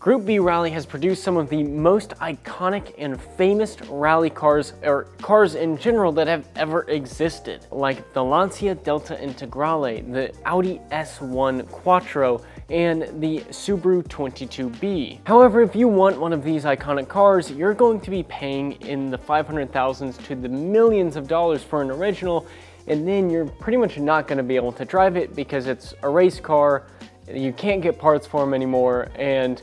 Group B Rally has produced some of the most iconic and famous rally cars, or cars in general, that have ever existed, like the Lancia Delta Integrale, the Audi S1 Quattro, and the Subaru 22B. However, if you want one of these iconic cars, you're going to be paying in the $500,000s to the millions of dollars for an original, and then you're pretty much not going to be able to drive it because it's a race car, you can't get parts for them anymore, and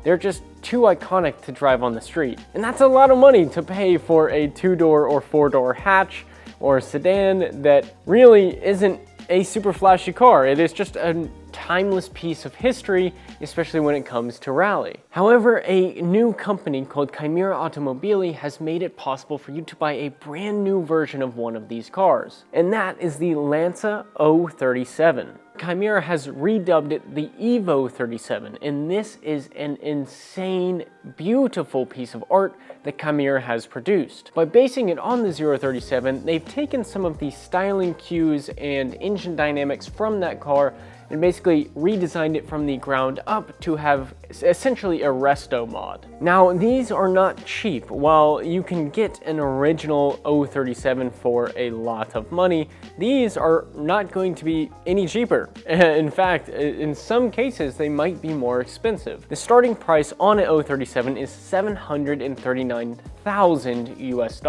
they're just too iconic to drive on the street. And that's a lot of money to pay for a 2-door or 4-door hatch or a sedan that really isn't a super flashy car. It is just a timeless piece of history, especially when it comes to rally. However, a new company called Kaimera Automobili has made it possible for you to buy a brand new version of one of these cars, and that is the Lancia 037. Kaimera has redubbed it the Evo 37, and this is an insane, beautiful piece of art that Kaimera has produced. By basing it on the 037, they've taken some of the styling cues and engine dynamics from that car and basically redesigned it from the ground up to have essentially a resto mod. Now, these are not cheap. While you can get an original 037 for a lot of money, these are not going to be any cheaper. In fact, in some cases, they might be more expensive. The starting price on an 037 is $739,000 US.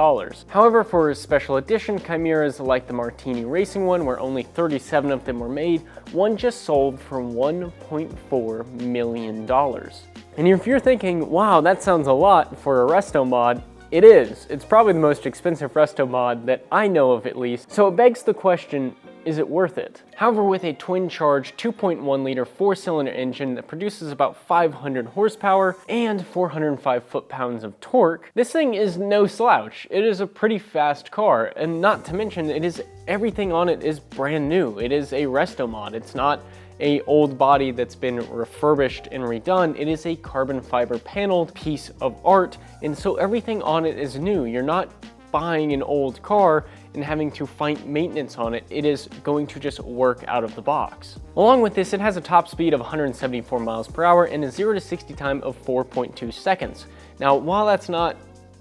However, for a special edition, Kaimeras like the Martini Racing one, where only 37 of them were made, one just sold for $1.4 million. And if you're thinking, wow, that sounds a lot for a resto mod, it is. It's probably the most expensive resto mod that I know of, at least. So it begs the question, is it worth it? However, with a twin-charged 2.1 liter 4-cylinder engine that produces about 500 horsepower and 405 foot-pounds of torque, this thing is no slouch. It is a pretty fast car, and not to mention, everything on it is brand new. It is a resto mod. It's not an old body that's been refurbished and redone. It is a carbon fiber paneled piece of art, and so everything on it is new. You're not buying an old car and having to fight maintenance on it. It is going to just work out of the box. Along with this, it has a top speed of 174 miles per hour and a 0 to 60 time of 4.2 seconds. Now, while that's not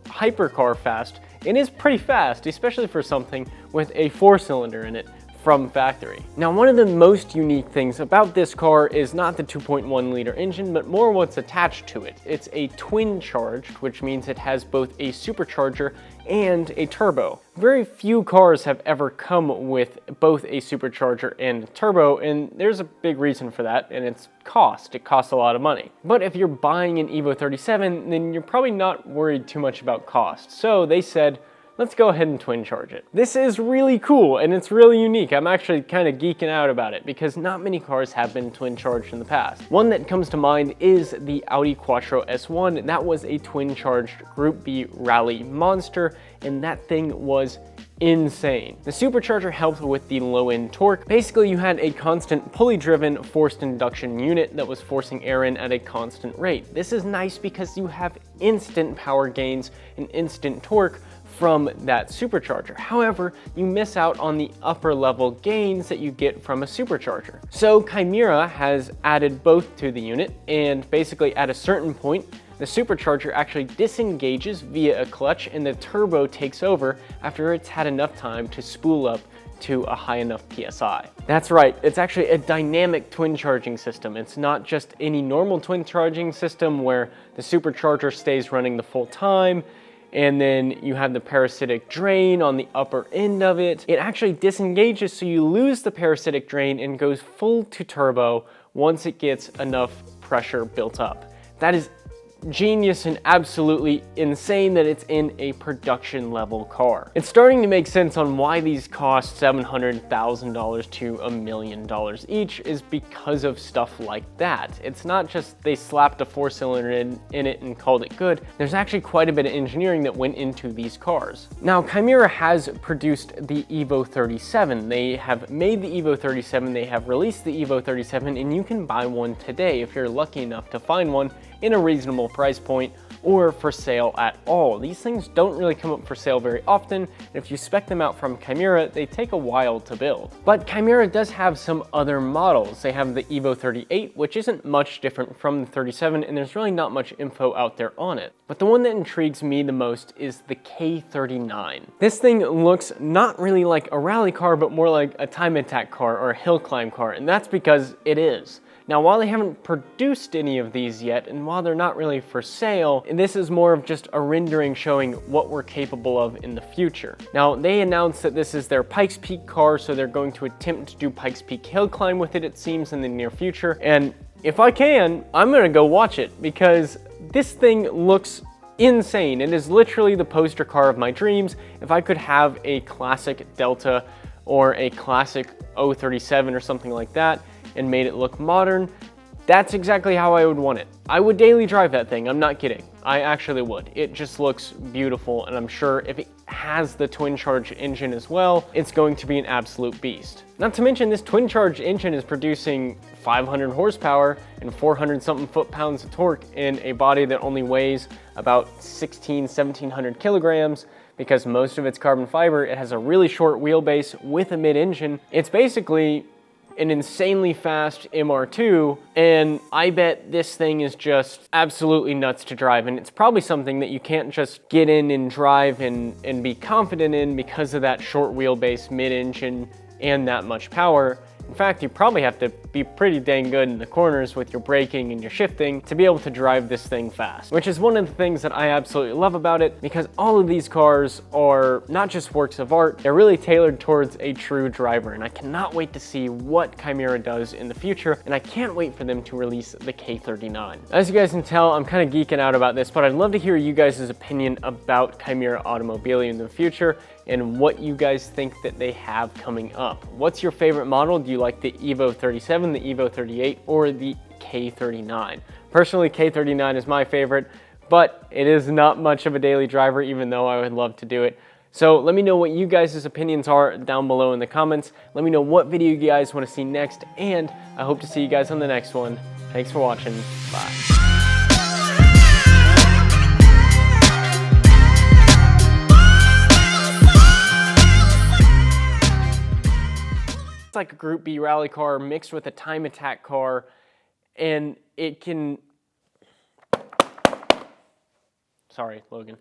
hypercar fast, it is pretty fast, especially for something with a 4-cylinder in it from factory. Now, one of the most unique things about this car is not the 2.1 liter engine, but more what's attached to it. It's a twin charged, which means it has both a supercharger and a turbo. Very few cars have ever come with both a supercharger and a turbo, and there's a big reason for that, and it's cost. It costs a lot of money. But if you're buying an Evo 37, then you're probably not worried too much about cost. So they said, let's go ahead and twin charge it. This is really cool, and it's really unique. I'm actually kind of geeking out about it because not many cars have been twin charged in the past. One that comes to mind is the Audi Quattro S1. That was a twin charged Group B rally monster, and that thing was insane. The supercharger helped with the low-end torque. Basically, you had a constant pulley-driven forced induction unit that was forcing air in at a constant rate. This is nice because you have instant power gains and instant torque from that supercharger. However, you miss out on the upper level gains that you get from a supercharger. So Kaimera has added both to the unit, and basically at a certain point, the supercharger actually disengages via a clutch and the turbo takes over after it's had enough time to spool up to a high enough PSI. That's right, it's actually a dynamic twin charging system. It's not just any normal twin charging system where the supercharger stays running the full time and then you have the parasitic drain on the upper end of it. It actually disengages, so you lose the parasitic drain and goes full to turbo once it gets enough pressure built up. That is genius and absolutely insane that it's in a production level car. It's starting to make sense on why these cost $700,000 to $1 million each, is because of stuff like that. It's not just they slapped a 4-cylinder in it and called it good. There's actually quite a bit of engineering that went into these cars. Now, Kaimera has produced the Evo 37. They have made the Evo 37, they have released the Evo 37, and you can buy one today if you're lucky enough to find one in a reasonable price point or for sale at all. These things don't really come up for sale very often, and if you spec them out from Kaimera, they take a while to build. But Kaimera does have some other models. They have the Evo 38, which isn't much different from the 37, and there's really not much info out there on it. But the one that intrigues me the most is the K39. This thing looks not really like a rally car, but more like a time attack car or a hill climb car, and that's because it is. Now, while they haven't produced any of these yet, and while they're not really for sale, this is more of just a rendering showing what we're capable of in the future. Now, they announced that this is their Pikes Peak car, so they're going to attempt to do Pikes Peak hill climb with it seems, in the near future. And if I can, I'm gonna go watch it, because this thing looks insane. It is literally the poster car of my dreams. If I could have a classic Delta or a classic 037 or something like that, and made it look modern, that's exactly how I would want it. I would daily drive that thing, I'm not kidding. I actually would. It just looks beautiful, and I'm sure if it has the twin charge engine as well, it's going to be an absolute beast. Not to mention, this twin charge engine is producing 500 horsepower and 400 something foot-pounds of torque in a body that only weighs about 1700 kilograms. Because most of it's carbon fiber, it has a really short wheelbase with a mid-engine. It's basically an insanely fast MR2, and I bet this thing is just absolutely nuts to drive, and it's probably something that you can't just get in and drive and be confident in because of that short wheelbase, mid-engine, and that much power. In fact, you probably have to be pretty dang good in the corners with your braking and your shifting to be able to drive this thing fast, which is one of the things that I absolutely love about it, because all of these cars are not just works of art, they're really tailored towards a true driver, and I cannot wait to see what Kaimera does in the future, and I can't wait for them to release the K39. As you guys can tell, I'm kind of geeking out about this, but I'd love to hear you guys' opinion about Kaimera Automobili in the future, and what you guys think that they have coming up. What's your favorite model? Do you like the Evo 37, the Evo 38, or the K39? Personally, K39 is my favorite, but it is not much of a daily driver, even though I would love to do it. So let me know what you guys' opinions are down below in the comments. Let me know what video you guys want to see next, and I hope to see you guys on the next one. Thanks for watching. Bye. It's like a Group B rally car mixed with a time attack car, and it can... Sorry, Logan.